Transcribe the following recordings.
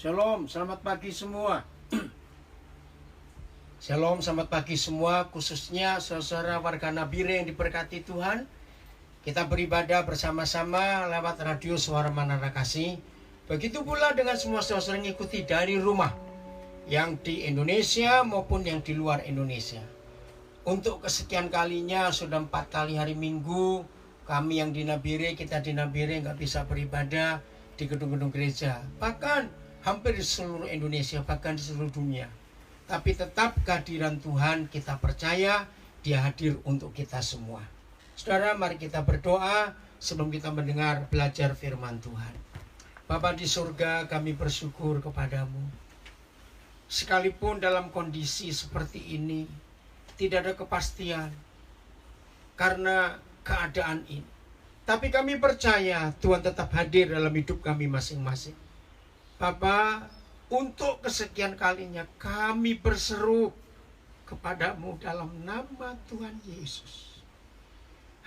Shalom, selamat pagi semua. Shalom, selamat pagi semua, khususnya saudara warga Nabire yang diberkati Tuhan. Kita beribadah bersama-sama lewat radio Suara Menara Kasih. Begitu pula dengan semua saudara yang ikuti dari rumah, yang di Indonesia maupun yang di luar Indonesia. Untuk kesekian kalinya, sudah 4 kali hari Minggu, kami yang di Nabire, kita di Nabire nggak bisa beribadah di gedung-gedung gereja. Bahkan hampir di seluruh Indonesia, bahkan di seluruh dunia. Tapi tetap kehadiran Tuhan kita percaya, Dia hadir untuk kita semua. Saudara, mari kita berdoa sebelum kita mendengar belajar firman Tuhan. Bapa di surga, kami bersyukur kepadamu. Sekalipun dalam kondisi seperti ini, tidak ada kepastian karena keadaan ini. Tapi kami percaya Tuhan tetap hadir dalam hidup kami masing-masing. Bapa, untuk kesekian kalinya kami berseru kepadamu dalam nama Tuhan Yesus.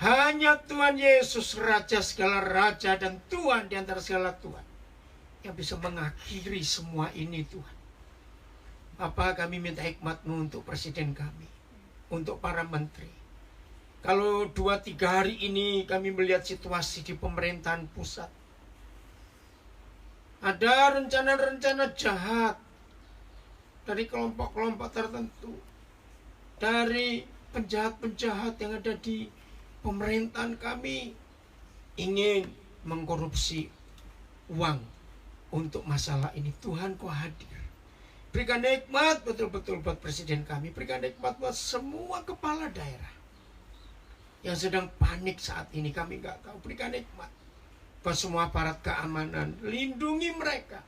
Hanya Tuhan Yesus, Raja segala Raja dan Tuhan di antara segala Tuhan, yang bisa mengakhiri semua ini Tuhan. Bapa, kami minta hikmat-Mu untuk Presiden kami, untuk para menteri. Kalau 2-3 hari ini kami melihat situasi di pemerintahan pusat, ada rencana-rencana jahat dari kelompok-kelompok tertentu, dari penjahat-penjahat yang ada di pemerintahan kami, ingin mengkorupsi uang untuk masalah ini. Tuhan, Kau hadir. Berikan hikmat betul-betul buat presiden kami. Berikan hikmat buat semua kepala daerah yang sedang panik saat ini. Kami nggak tahu. Berikan hikmat buat semua aparat keamanan, lindungi mereka.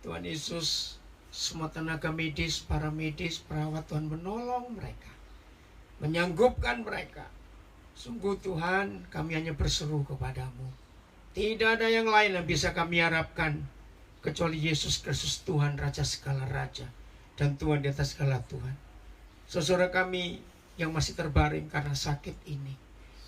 Tuhan Yesus, semua tenaga medis, para medis, perawat, Tuhan menolong mereka, menyanggupkan mereka. Sungguh Tuhan, kami hanya berseru kepadamu. Tidak ada yang lain yang bisa kami harapkan kecuali Yesus Kristus, Tuhan, Raja segala Raja, dan Tuhan di atas segala Tuhan. Saudara kami yang masih terbaring karena sakit ini,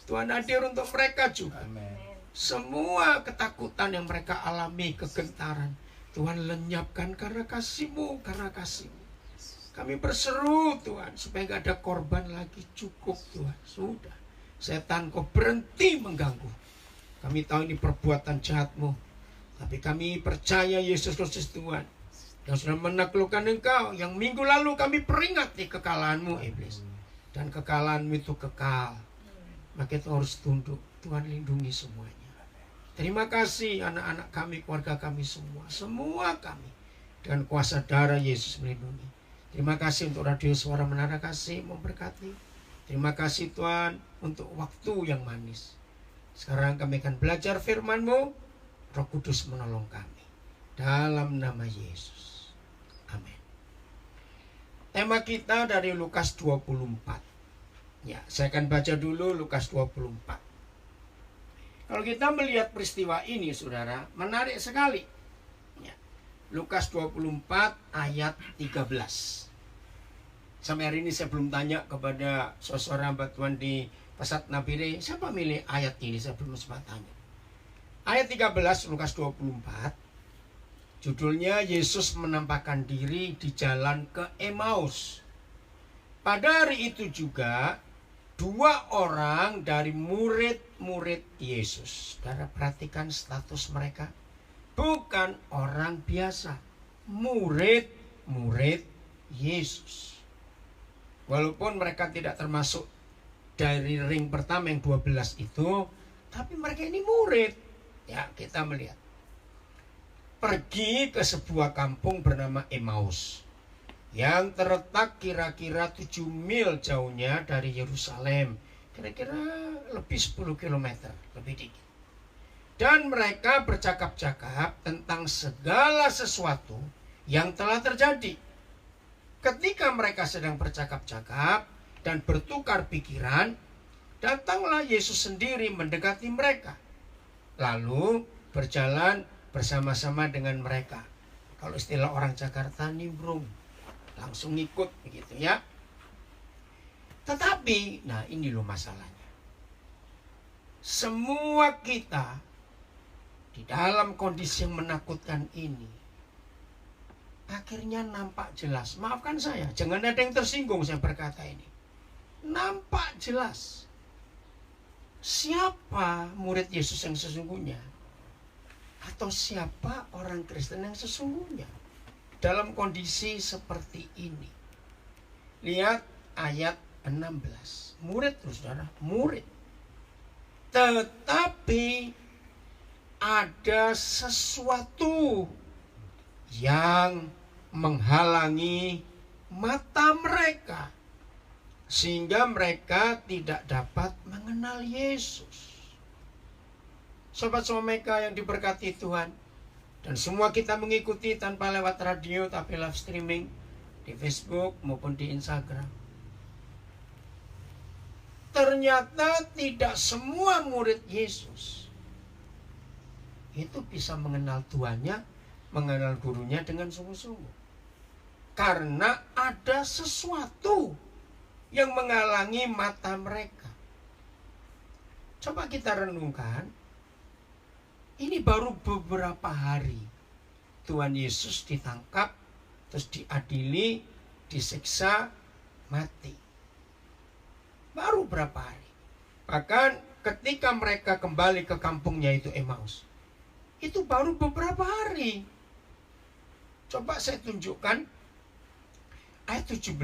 Tuhan hadir untuk mereka juga. Amen. Semua ketakutan yang mereka alami, kegentaran, Tuhan lenyapkan karena kasih-Mu, karena kasih-Mu. Kami berseru Tuhan, supaya gak ada korban lagi. Cukup Tuhan, sudah. Setan, Kau berhenti mengganggu. Kami tahu ini perbuatan jahat-Mu, tapi kami percaya Yesus Kristus Tuhan, yang sudah menaklukkan Engkau. Yang minggu lalu kami peringati kekalahan-Mu, iblis. Dan kekalahan-Mu itu kekal. Maka itu harus tunduk. Tuhan lindungi semuanya. Terima kasih anak-anak kami, keluarga kami semua. Semua kami dengan kuasa darah Yesus melindungi. Terima kasih untuk radio Suara Menara Kasih memberkati. Terima kasih Tuhan untuk waktu yang manis. Sekarang kami akan belajar firman-Mu. Roh Kudus menolong kami. Dalam nama Yesus. Amin. Tema kita dari Lukas 24. Ya, saya akan baca dulu Lukas 24. Kalau kita melihat peristiwa ini, saudara, menarik sekali. Ya. Lukas 24 ayat 13. Sampai hari ini saya belum tanya kepada saudara hamba Tuhan di Pesat Nabire, siapa milih ayat ini, saya belum sempat tanya. Ayat 13 Lukas 24, judulnya Yesus menampakkan diri di jalan ke Emmaus. Pada hari itu juga 2 orang dari murid-murid Yesus. Saudara perhatikan status mereka. Bukan orang biasa. Murid-murid Yesus. Walaupun mereka tidak termasuk dari ring pertama yang 12 itu, tapi mereka ini murid. Ya, kita melihat. Pergi ke sebuah kampung bernama Emmaus, yang terletak kira-kira 7 mil jauhnya dari Yerusalem. Kira-kira lebih 10 km, lebih dikit. Dan mereka bercakap-cakap tentang segala sesuatu yang telah terjadi. Ketika mereka sedang bercakap-cakap dan bertukar pikiran, datanglah Yesus sendiri mendekati mereka. Lalu berjalan bersama-sama dengan mereka. Kalau istilah orang Jakarta, nimbrung. Langsung ikut begitu ya. Tetapi, nah ini loh masalahnya. Semua kita Di dalam kondisi yang menakutkan ini, akhirnya nampak jelas. Maafkan saya, jangan ada yang tersinggung saya berkata ini. Nampak jelas siapa murid Yesus yang sesungguhnya, atau siapa orang Kristen yang sesungguhnya dalam kondisi seperti ini. Lihat ayat 16. Murid, saudara, murid. Tetapi ada sesuatu yang menghalangi mata mereka, sehingga mereka tidak dapat mengenal Yesus. Sobat Someka yang diberkati Tuhan, dan semua kita mengikuti tanpa lewat radio tapi live streaming di Facebook maupun di Instagram. Ternyata tidak semua murid Yesus itu bisa mengenal Tuhannya, mengenal gurunya dengan sungguh-sungguh. Karena ada sesuatu yang menghalangi mata mereka. Coba kita renungkan. Ini baru beberapa hari Tuhan Yesus ditangkap, terus diadili, disiksa, mati. Baru berapa hari. Bahkan ketika mereka kembali ke kampungnya itu Emmaus, itu baru beberapa hari. Coba saya tunjukkan ayat 17.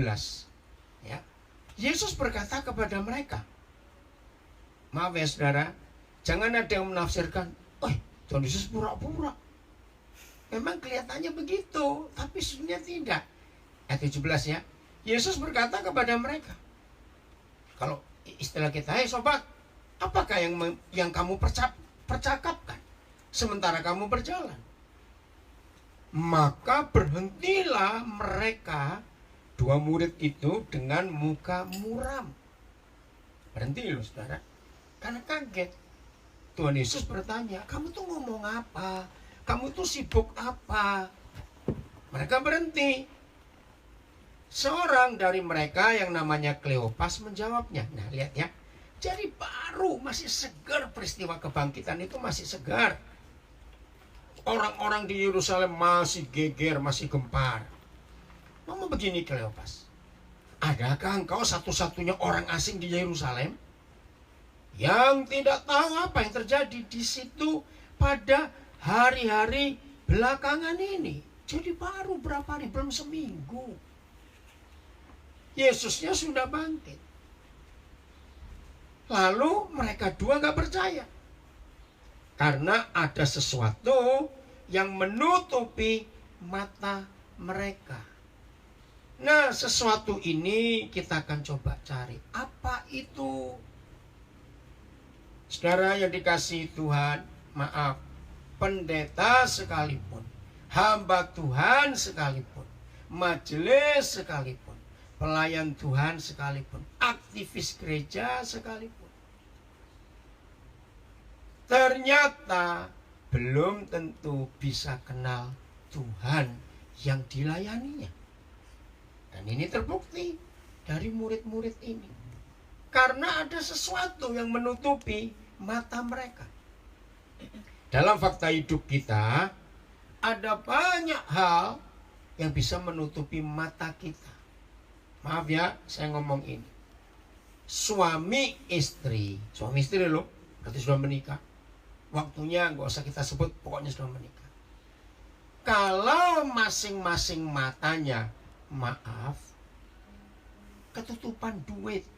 Ya. Yesus berkata kepada mereka, maaf ya saudara, jangan ada yang menafsirkan, Tuhan Yesus pura-pura. Memang kelihatannya begitu, tapi sebenarnya tidak. Ayat 17 ya. Yesus berkata kepada mereka, kalau istilah kita, sobat, apakah yang kamu percakapkan sementara kamu berjalan? Maka berhentilah mereka, dua murid itu, dengan muka muram. Berhenti loh saudara, karena kaget. Tuhan Yesus bertanya, kamu tuh ngomong apa? Kamu tuh sibuk apa? Mereka berhenti. Seorang dari mereka yang namanya Kleopas menjawabnya. Nah lihat ya, jadi baru masih segar, peristiwa kebangkitan itu masih segar. Orang-orang di Yerusalem masih geger, masih gempar. Ngomong begini Kleopas, adakah engkau satu-satunya orang asing di Yerusalem yang tidak tahu apa yang terjadi di situ pada hari-hari belakangan ini? Jadi baru berapa hari, belum seminggu, Yesusnya sudah bangkit. Lalu mereka dua gak percaya, karena ada sesuatu yang menutupi mata mereka. Nah, sesuatu ini kita akan coba cari. Apa itu? Saudara yang dikasihi Tuhan, maaf, pendeta sekalipun, hamba Tuhan sekalipun, majelis sekalipun, pelayan Tuhan sekalipun, aktivis gereja sekalipun, ternyata belum tentu bisa kenal Tuhan yang dilayaninya. Dan ini terbukti dari murid-murid ini. Karena ada sesuatu yang menutupi mata mereka. Dalam fakta hidup kita, ada banyak hal yang bisa menutupi mata kita. Maaf ya, saya ngomong ini. Suami istri loh, berarti sudah menikah. Waktunya nggak usah kita sebut, pokoknya sudah menikah. Kalau masing-masing matanya, maaf, ketutupan duit.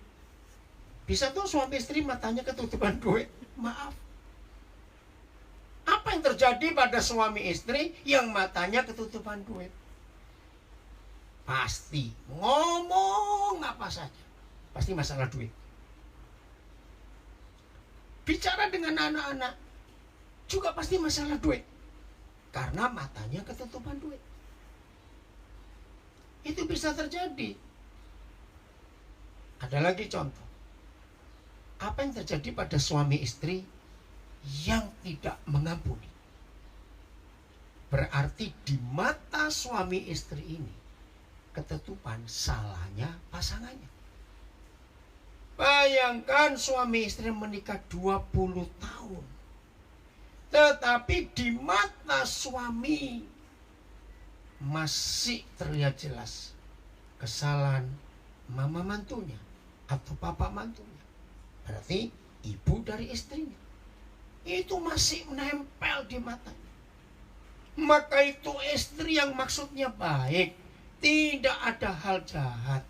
Bisa tuh suami istri matanya ketutupan duit, maaf. Apa yang terjadi pada suami istri yang matanya ketutupan duit? Pasti ngomong apa saja, pasti masalah duit. Bicara dengan anak-anak juga pasti masalah duit, karena matanya ketutupan duit. Itu bisa terjadi. Ada lagi contoh. Apa yang terjadi pada suami istri yang tidak mengampuni? Berarti di mata suami istri ini ketutupan salahnya pasangannya. Bayangkan suami istri menikah 20 tahun. Tetapi di mata suami masih terlihat jelas kesalahan mama mantunya atau papa mantunya. Berarti ibu dari istrinya. Itu masih menempel di matanya. Maka itu istri yang maksudnya baik, tidak ada hal jahat,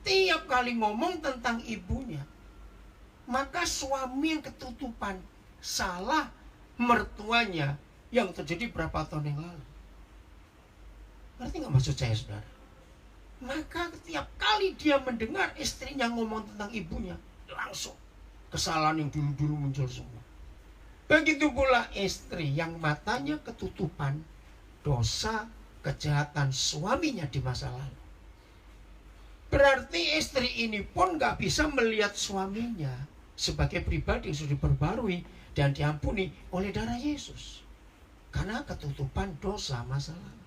tiap kali ngomong tentang ibunya, maka suami yang ketutupan salah mertuanya yang terjadi berapa tahun yang lalu. Ngerti gak maksud saya, saudara? Maka setiap kali dia mendengar istrinya ngomong tentang ibunya, langsung kesalahan yang dulu-dulu muncul semua. Begitu pula istri yang matanya ketutupan dosa kejahatan suaminya di masa lalu. Berarti istri ini pun gak bisa melihat suaminya sebagai pribadi yang sudah diperbarui dan diampuni oleh darah Yesus, karena ketutupan dosa masa lalu.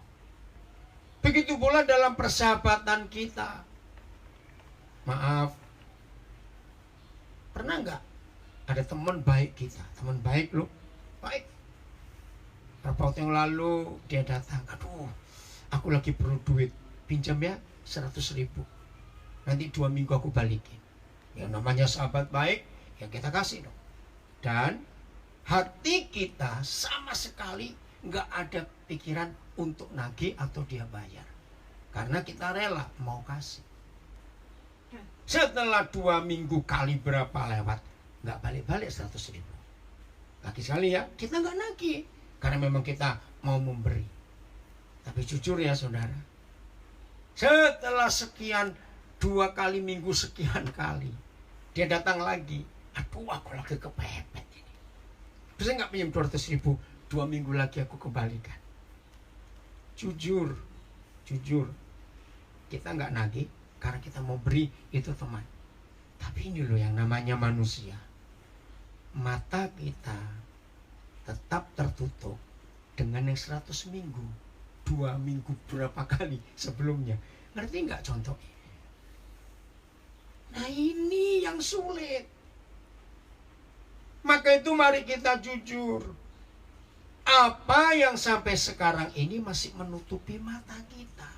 Begitu pula dalam persahabatan kita. Maaf, pernah nggak ada teman baik kita, teman baik loh, baik. Beberapa waktu yang lalu dia datang, aduh, aku lagi perlu duit, pinjam ya 100.000. Nanti 2 minggu aku balikin. Yang namanya sahabat baik, ya kita kasih dong. Dan hati kita sama sekali nggak ada pikiran untuk nagih atau dia bayar, karena kita rela mau kasih. Setelah 2 minggu kali berapa lewat, nggak balik-balik 100.000. Lagi sekali ya, kita nggak nagih, karena memang kita mau memberi. Tapi jujur ya saudara, setelah sekian 2 kali minggu, sekian kali dia datang lagi, aduh aku lagi kepepet ini, bisa nggak pinjam 200.000, 2 minggu lagi aku kembalikan. Jujur, kita nggak nagih karena kita mau beri, itu teman. Tapi ini loh yang namanya manusia, mata kita tetap tertutup dengan yang 100 minggu, 2 minggu berapa kali sebelumnya. Ngerti nggak contoh ini? Nah ini yang sulit. Maka itu mari kita jujur. Apa yang sampai sekarang ini masih menutupi mata kita?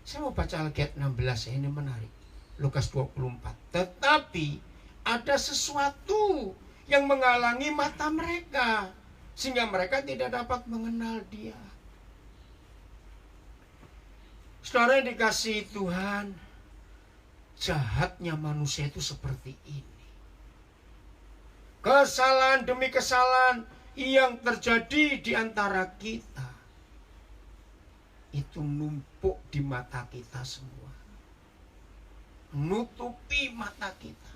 Saya mau baca Alkitab 16 ini menarik. Lukas 24. Tetapi ada sesuatu yang menghalangi mata mereka, sehingga mereka tidak dapat mengenal dia. Saudara yang dikasihi Tuhan, jahatnya manusia itu seperti ini. Kesalahan demi kesalahan yang terjadi di antara kita itu numpuk di mata kita semua, nutupi mata kita.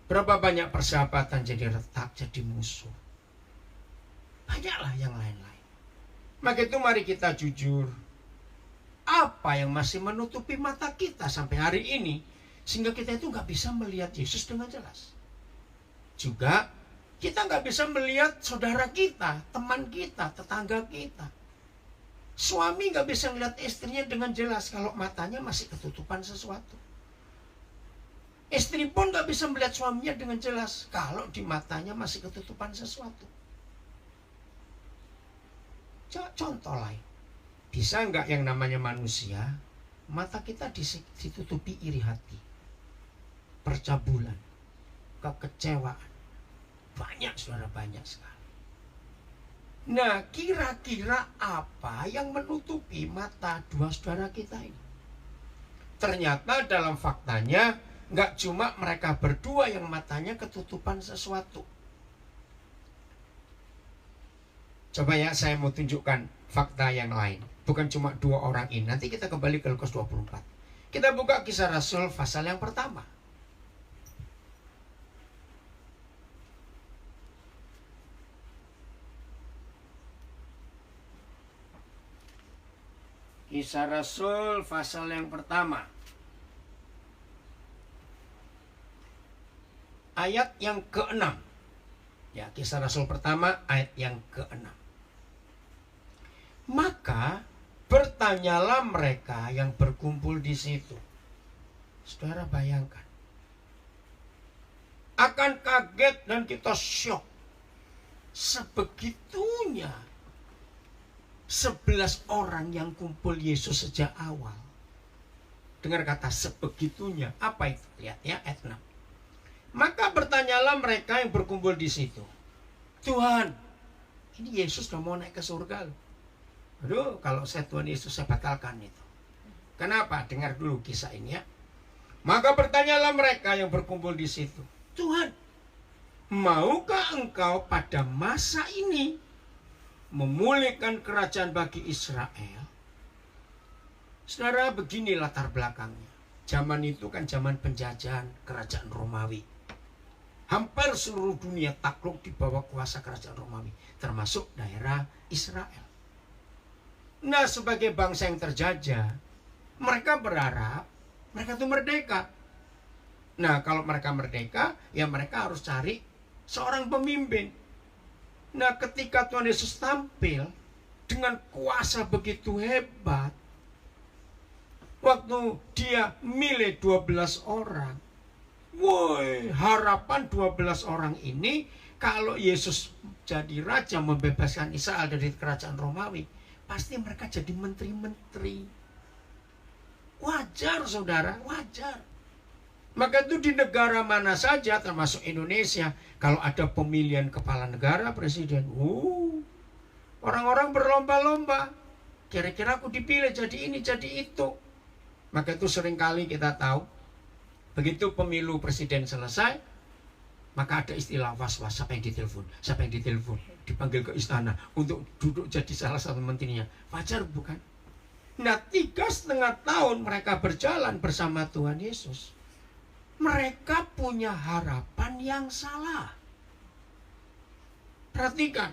Berapa banyak persahabatan jadi retak, jadi musuh. Banyaklah yang lain-lain. Maka itu mari kita jujur. Apa yang masih menutupi mata kita sampai hari ini, sehingga kita itu gak bisa melihat Yesus dengan jelas. Juga kita nggak bisa melihat saudara kita, teman kita, tetangga kita. Suami nggak bisa melihat istrinya dengan jelas kalau matanya masih ketutupan sesuatu. Istri pun nggak bisa melihat suaminya dengan jelas kalau di matanya masih ketutupan sesuatu. Contoh lain, bisa nggak yang namanya manusia, mata kita ditutupi iri hati, percabulan, kekecewaan. Banyak saudara, banyak sekali. Nah kira-kira apa yang menutupi mata dua saudara kita ini? Ternyata dalam faktanya gak cuma mereka berdua yang matanya ketutupan sesuatu. Coba ya saya mau tunjukkan fakta yang lain. Bukan cuma 2 orang ini. Nanti kita kembali ke Lukas 24. Kita buka Kisah Rasul pasal yang pertama. Kisah Rasul pasal yang pertama, ayat yang ke-6. Ya, Kisah Rasul pertama ayat yang ke-6. Maka bertanyalah mereka yang berkumpul di situ. Saudara bayangkan, akan kaget dan kita syok sebegitunya 11 orang yang kumpul Yesus sejak awal. Dengar kata sebegitunya. Apa itu? Lihat ya ayat 6. Maka bertanyalah mereka yang berkumpul di situ, Tuhan, ini Yesus sudah mau naik ke surga loh. Aduh, kalau saya Tuhan Yesus saya batalkan itu. Kenapa? Dengar dulu kisah ini ya. Maka bertanyalah mereka yang berkumpul di situ, Tuhan, maukah engkau pada masa ini memulihkan kerajaan bagi Israel? Saudara, begini latar belakangnya. Zaman itu kan zaman penjajahan kerajaan Romawi. Hampir seluruh dunia takluk di bawah kuasa kerajaan Romawi, termasuk daerah Israel. Nah, sebagai bangsa yang terjajah, mereka berharap mereka itu merdeka. Nah, kalau mereka merdeka, ya mereka harus cari seorang pemimpin. Nah, ketika Tuhan Yesus tampil dengan kuasa begitu hebat, waktu dia milih 12 orang, woi, harapan 12 orang ini, kalau Yesus jadi raja membebaskan Israel dari kerajaan Romawi, pasti mereka jadi menteri-menteri. Wajar saudara, wajar. Maka itu di negara mana saja, termasuk Indonesia, kalau ada pemilihan kepala negara, presiden, orang-orang berlomba-lomba. Kira-kira aku dipilih jadi ini, jadi itu. Maka itu seringkali kita tahu, begitu pemilu presiden selesai, maka ada istilah was-was, siapa yang ditelepon, siapa yang ditelepon, dipanggil ke istana untuk duduk jadi salah satu menterinya. Wajar bukan? Nah, 3,5 tahun mereka berjalan bersama Tuhan Yesus. Mereka punya harapan yang salah. Perhatikan.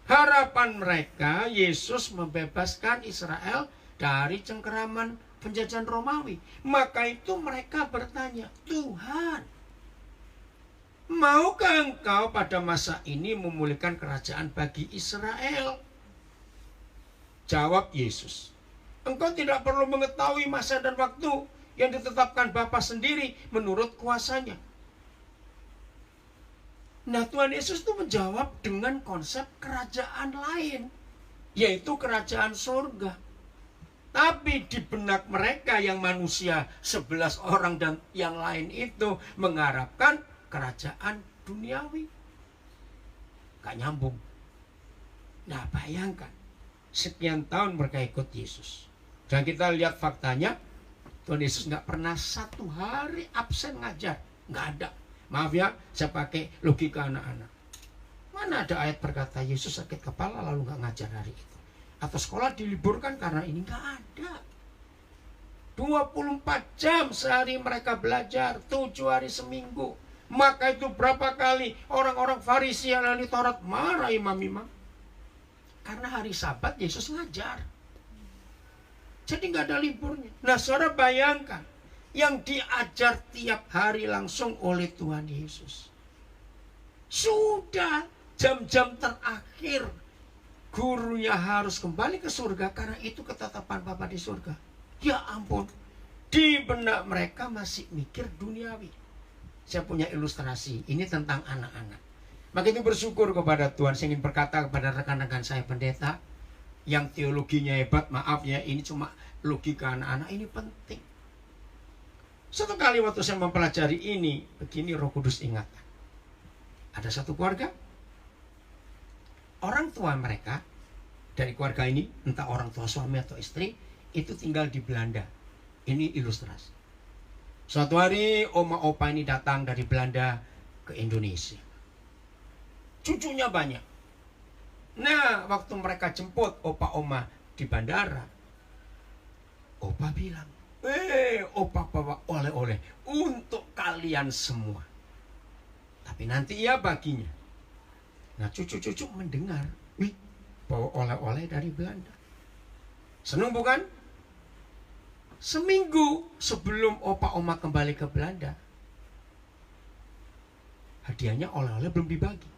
Harapan mereka, Yesus membebaskan Israel dari cengkeraman penjajahan Romawi. Maka itu mereka bertanya, Tuhan, maukah engkau pada masa ini memulihkan kerajaan bagi Israel? Jawab Yesus, engkau tidak perlu mengetahui masa dan waktu yang ditetapkan Bapa sendiri menurut kuasanya. Nah, Tuhan Yesus itu menjawab dengan konsep kerajaan lain, yaitu kerajaan surga. Tapi di benak mereka yang manusia 11 orang dan yang lain itu mengharapkan kerajaan duniawi. Gak nyambung. Nah, bayangkan, sekian tahun mereka ikut Yesus. Dan kita lihat faktanya, Tuhan Yesus gak pernah satu hari absen ngajar. Gak ada. Maaf ya, saya pakai logika anak-anak. Mana ada ayat berkata Yesus sakit kepala lalu gak ngajar hari itu? Atau sekolah diliburkan karena ini? Gak ada. 24 jam sehari mereka belajar, 7 hari seminggu. Maka itu berapa kali orang-orang Farisi yang ahli Taurat marah imam-imam. Karena hari Sabat Yesus ngajar. Jadi gak ada liburnya. Nah, saudara bayangkan, yang diajar tiap hari langsung oleh Tuhan Yesus. Sudah jam-jam terakhir, gurunya harus kembali ke surga karena itu ketetapan Bapa di surga. Ya ampun, di benak mereka masih mikir duniawi. Saya punya ilustrasi, ini tentang anak-anak. Maka itu bersyukur kepada Tuhan. Saya ingin berkata kepada rekan-rekan saya pendeta yang teologinya hebat, maaf ya, ini cuma logika anak-anak, ini penting. Suatu kali waktu saya mempelajari ini, begini Roh Kudus ingatkan. Ada satu keluarga, orang tua mereka, dari keluarga ini, entah orang tua suami atau istri, itu tinggal di Belanda. Ini ilustrasi. Suatu hari oma opa ini datang dari Belanda ke Indonesia. Cucunya banyak. Nah, waktu mereka jemput opa oma di bandara, opa bilang, opa bawa oleh-oleh untuk kalian semua. Tapi nanti ia baginya. Nah, cucu-cucu mendengar, wih, bawa oleh-oleh dari Belanda. Senang bukan? Seminggu sebelum opa oma kembali ke Belanda, hadiahnya oleh-oleh belum dibagi.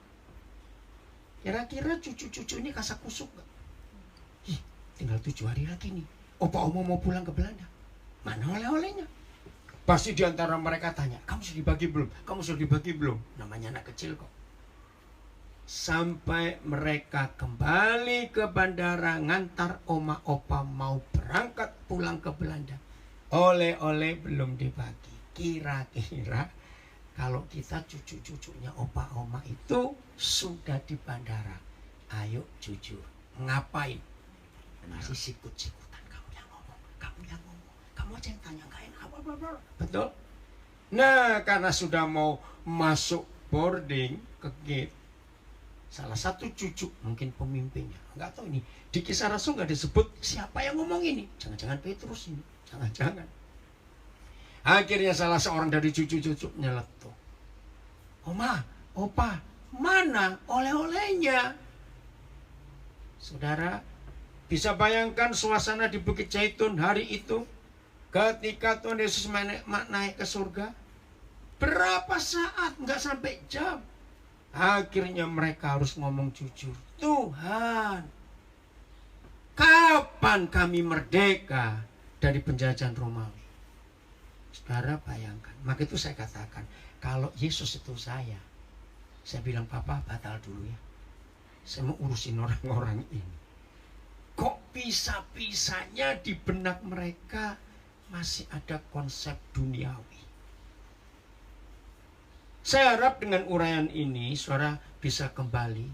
Kira-kira cucu-cucu ini kasak kusuk gak? Ih, tinggal 7 hari lagi nih, opa oma mau pulang ke Belanda. Mana oleh-olehnya? Pasti diantara mereka tanya, kamu sudah dibagi belum? Kamu sudah dibagi belum? Namanya anak kecil kok. sampai mereka kembali ke bandara ngantar oma opa mau berangkat pulang ke Belanda. Oleh-oleh belum dibagi. Kira-kira kalau kita cucu-cucunya opa oma itu sudah di bandara, ayo jujur, ngapain? Masih sikut-sikutan. Kamu yang ngomong, kamu aja yang tanya, gak enak. Betul? Nah, karena sudah mau masuk boarding ke gate, salah satu cucu, mungkin pemimpinnya, nggak tahu ini, di Kisah Rasul nggak disebut siapa yang ngomong ini. Jangan-jangan Petrus ini, jangan-jangan. Akhirnya salah seorang dari cucu-cucu nyeletuk. Oma, opa, mana oleh-olehnya? Saudara, bisa bayangkan suasana di Bukit Zaitun hari itu ketika Tuhan Yesus naik ke surga? Berapa saat, nggak sampai jam. Akhirnya mereka harus ngomong jujur. Tuhan, kapan kami merdeka dari penjajahan Romawi? Saudara bayangkan. Maka itu saya katakan, kalau Yesus itu saya bilang, Papa batal dulu ya. Saya mau urusin orang-orang ini. Kok bisa-bisanya di benak mereka masih ada konsep duniawi? Saya harap dengan uraian ini saudara bisa kembali.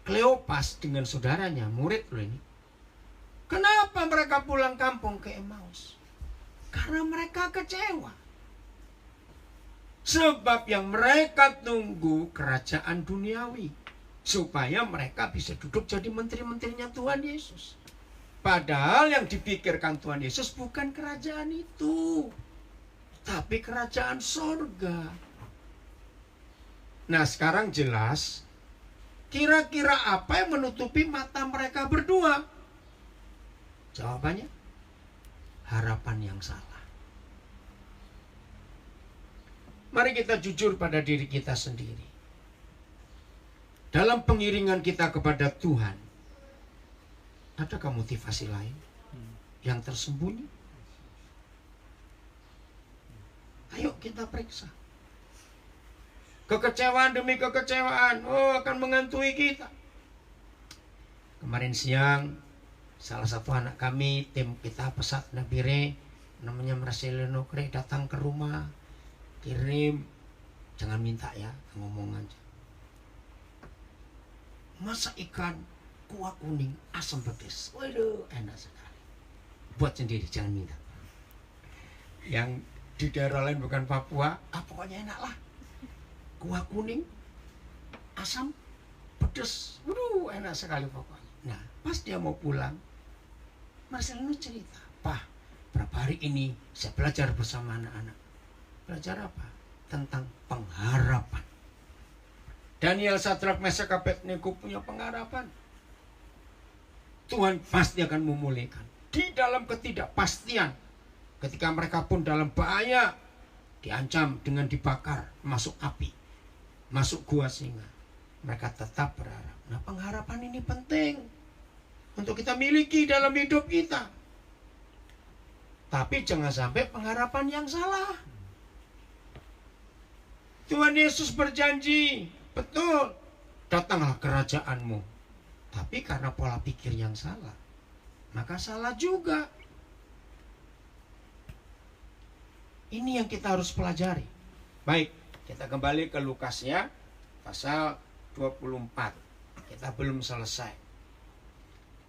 Kleopas dengan saudaranya, murid loh ini. Kenapa mereka pulang kampung ke Emmaus? Karena mereka kecewa. Sebab yang mereka tunggu kerajaan duniawi, supaya mereka bisa duduk jadi menteri-menterinya Tuhan Yesus. Padahal yang dipikirkan Tuhan Yesus bukan kerajaan itu, tapi kerajaan sorga. Nah sekarang jelas, kira-kira apa yang menutupi mata mereka berdua? Jawabannya, harapan yang salah. Mari kita jujur pada diri kita sendiri. Dalam pengiringan kita kepada Tuhan, adakah motivasi lain yang tersembunyi? Ayo kita periksa. Kekecewaan demi kekecewaan, akan menghantui kita. Kemarin siang, salah satu anak kami, tim kita Pesat Nabire, namanya Marcelino Kre, datang ke rumah, kirim, jangan minta ya, ngomong aja. Masak ikan kuah kuning asam pedas, waduh enak sekali. Buat sendiri, jangan minta. Yang di daerah lain bukan Papua, pokoknya enak lah. Kuah kuning asam pedas, waduh enak sekali pokoknya. Nah pas dia mau pulang, Marcelino cerita, Pak, berapa hari ini saya belajar bersama anak-anak. Belajar apa? Tentang pengharapan. Daniel, Sadrak, Mesak, Abednego punya pengharapan. Tuhan pasti akan memulihkan. Di dalam ketidakpastian, ketika mereka pun dalam bahaya, diancam dengan dibakar, masuk api, masuk gua singa, mereka tetap berharap. Nah pengharapan ini penting untuk kita miliki dalam hidup kita. Tapi jangan sampai pengharapan yang salah. Tuhan Yesus berjanji, betul, datanglah kerajaanmu. Tapi karena pola pikir yang salah, maka salah juga. Ini yang kita harus pelajari. Baik, kita kembali ke Lukas ya, pasal 24. Kita belum selesai.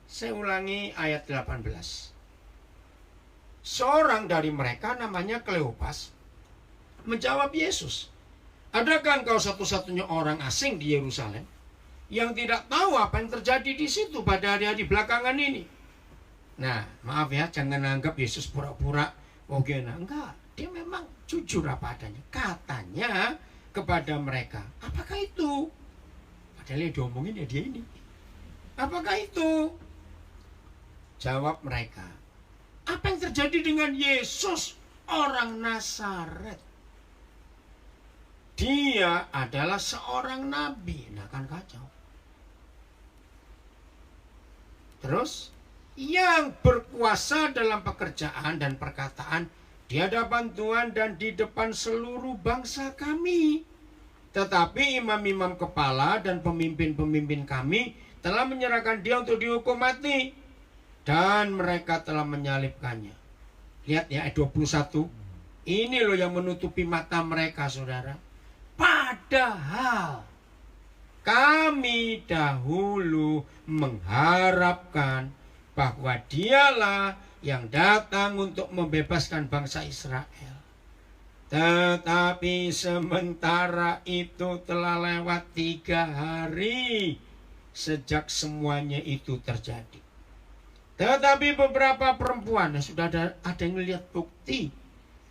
Saya ulangi ayat 18. Seorang dari mereka namanya Kleopas menjawab Yesus, adakah engkau satu-satunya orang asing di Yerusalem yang tidak tahu apa yang terjadi di situ pada hari-hari belakangan ini? Nah, maaf ya, jangan anggap Yesus pura-pura wogena. Enggak, dia memang jujur apa adanya. Katanya kepada mereka, apakah itu? Padahal yang diomongin ya dia ini. Apakah itu? Jawab mereka, apa yang terjadi dengan Yesus orang Nazaret? Dia adalah seorang nabi. Nah kan kacau. Terus, yang berkuasa dalam pekerjaan dan perkataan di hadapan Tuhan dan di depan seluruh bangsa kami. Tetapi imam-imam kepala dan pemimpin-pemimpin kami telah menyerahkan dia untuk dihukum mati. Dan mereka telah menyalibkannya. Lihat ya ayat 21. Ini loh yang menutupi mata mereka, saudara. Padahal kami dahulu mengharapkan bahwa dialah yang datang untuk membebaskan bangsa Israel. Tetapi sementara itu telah lewat 3 hari sejak semuanya itu terjadi. Tetapi beberapa perempuan, sudah ada yang lihat bukti.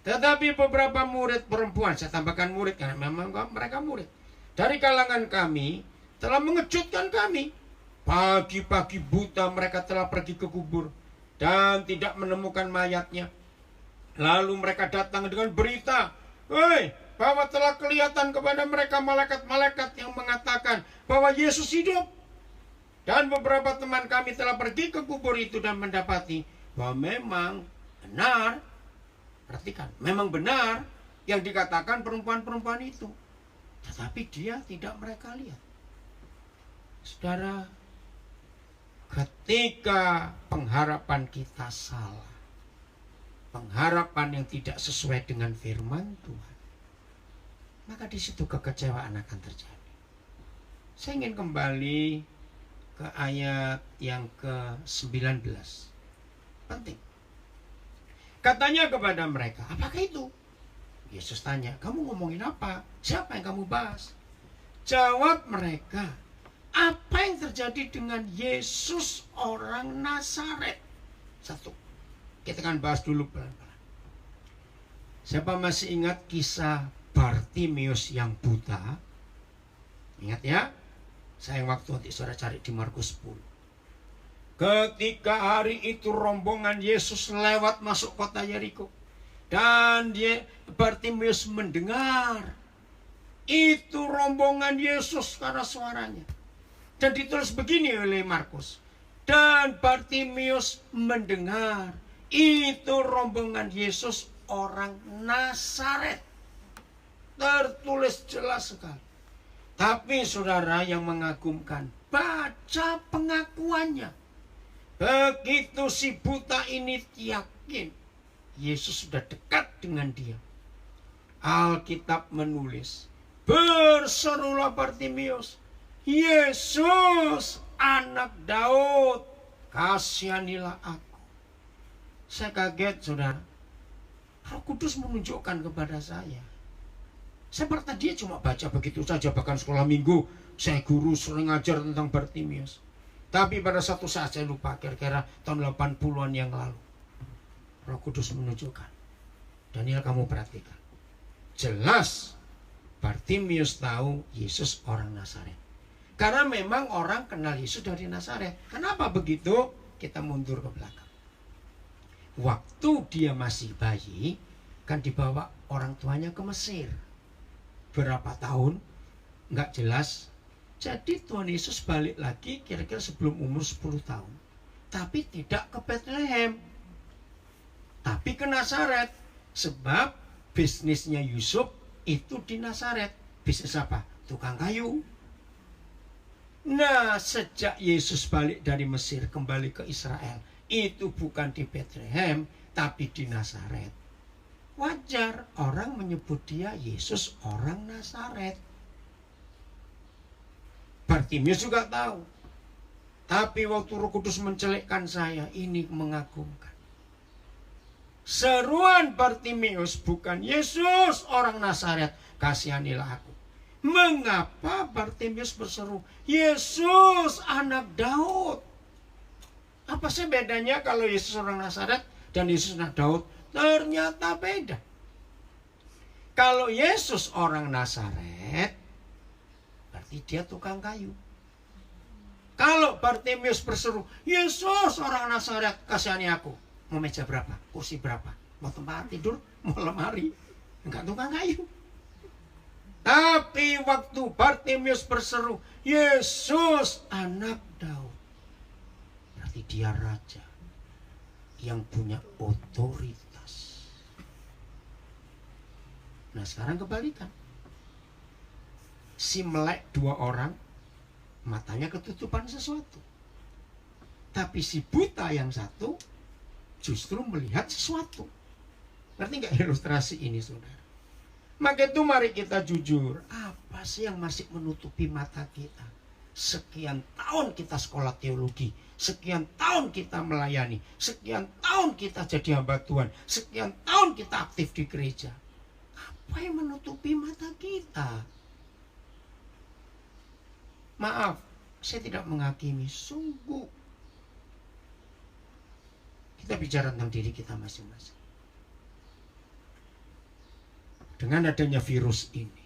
Tetapi beberapa murid perempuan, saya tambahkan murid karena memang mereka murid, dari kalangan kami telah mengejutkan kami. Pagi-pagi buta mereka telah pergi ke kubur dan tidak menemukan mayatnya. Lalu mereka datang dengan berita, bahwa telah kelihatan kepada mereka malaikat-malaikat yang mengatakan bahwa Yesus hidup. Dan beberapa teman kami telah pergi ke kubur itu dan mendapati bahwa memang benar, perhatikan, memang benar yang dikatakan perempuan-perempuan itu. Tetapi dia tidak mereka lihat. Saudara, ketika pengharapan kita salah, pengharapan yang tidak sesuai dengan firman Tuhan, maka di situ kekecewaan akan terjadi. Saya ingin kembali ke ayat yang ke-19. Penting. Katanya kepada mereka, apakah itu? Yesus tanya, kamu ngomongin apa? Siapa yang kamu bahas? Jawab mereka, apa yang terjadi dengan Yesus orang Nazaret? Satu. Kita akan bahas dulu pelan-pelan. Siapa masih ingat kisah Bartimius yang buta? Ingat ya? Sayang waktu nanti saudara cari di Markus 10. Ketika hari itu rombongan Yesus lewat masuk kota Yeriko. Dan Bartimius mendengar. Itu rombongan Yesus karena suaranya. Dan ditulis begini oleh Markus. Dan Bartimius mendengar. Itu rombongan Yesus orang Nazaret. Tertulis jelas sekali. Tapi saudara yang mengagumkan, baca pengakuannya. Begitu si buta ini yakin Yesus sudah dekat dengan dia. Alkitab menulis, berserulah Bartimius, Yesus anak Daud, kasihanilah aku. Saya kaget saudara. Roh Kudus menunjukkan kepada saya. Saya tadi cuma baca begitu saja, bahkan sekolah minggu saya guru sering ngajar tentang Bartimius. Tapi pada satu saat saya lupa, kira-kira tahun 80-an yang lalu, Roh Kudus menunjukkan. Daniel, kamu perhatikan. Jelas Bartimius tahu Yesus orang Nazaret. Karena memang orang kenal Yesus dari Nazaret. Kenapa begitu? Kita mundur ke belakang. Waktu dia masih bayi, kan dibawa orang tuanya ke Mesir. Berapa tahun? Nggak jelas. Jadi Tuhan Yesus balik lagi kira-kira sebelum umur 10 tahun. Tapi tidak ke Bethlehem, tapi ke Nazaret. Sebab bisnisnya Yusuf itu di Nazaret. Bisnis apa? Tukang kayu. Nah, sejak Yesus balik dari Mesir kembali ke Israel, itu bukan di Bethlehem, tapi di Nazaret. Wajar orang menyebut dia Yesus orang Nazaret. Bartimius juga tahu. Tapi waktu Roh Kudus mencelikkan saya, ini mengagumkan. Seruan Bartimius bukan Yesus orang Nazaret, kasihanilah aku. Mengapa Bartimius berseru Yesus anak Daud? Apa sih bedanya kalau Yesus orang Nazaret dan Yesus anak Daud? Ternyata beda. Kalau Yesus orang Nazaret, berarti dia tukang kayu. Kalau Bartimius berseru Yesus orang Nazaret, kasihani aku. Mau meja berapa? Kursi berapa? Mau tempat tidur? Mau lemari? Enggak tukang kayu. Tapi waktu Bartimius berseru Yesus anak Daud, berarti dia raja yang punya otoritas. Nah sekarang kebalikan. Si melek 2 orang, matanya ketutupan sesuatu. Tapi si buta yang satu justru melihat sesuatu. Ngerti nggak ilustrasi ini, saudara? Maka itu mari kita jujur. Apa sih yang masih menutupi mata kita? Sekian tahun kita sekolah teologi, sekian tahun kita melayani, sekian tahun kita jadi hamba Tuhan, sekian tahun kita aktif di gereja. Apa yang menutupi mata kita? Maaf, saya tidak menghakimi. Sungguh kita bicara tentang diri kita masing-masing. Dengan adanya virus ini,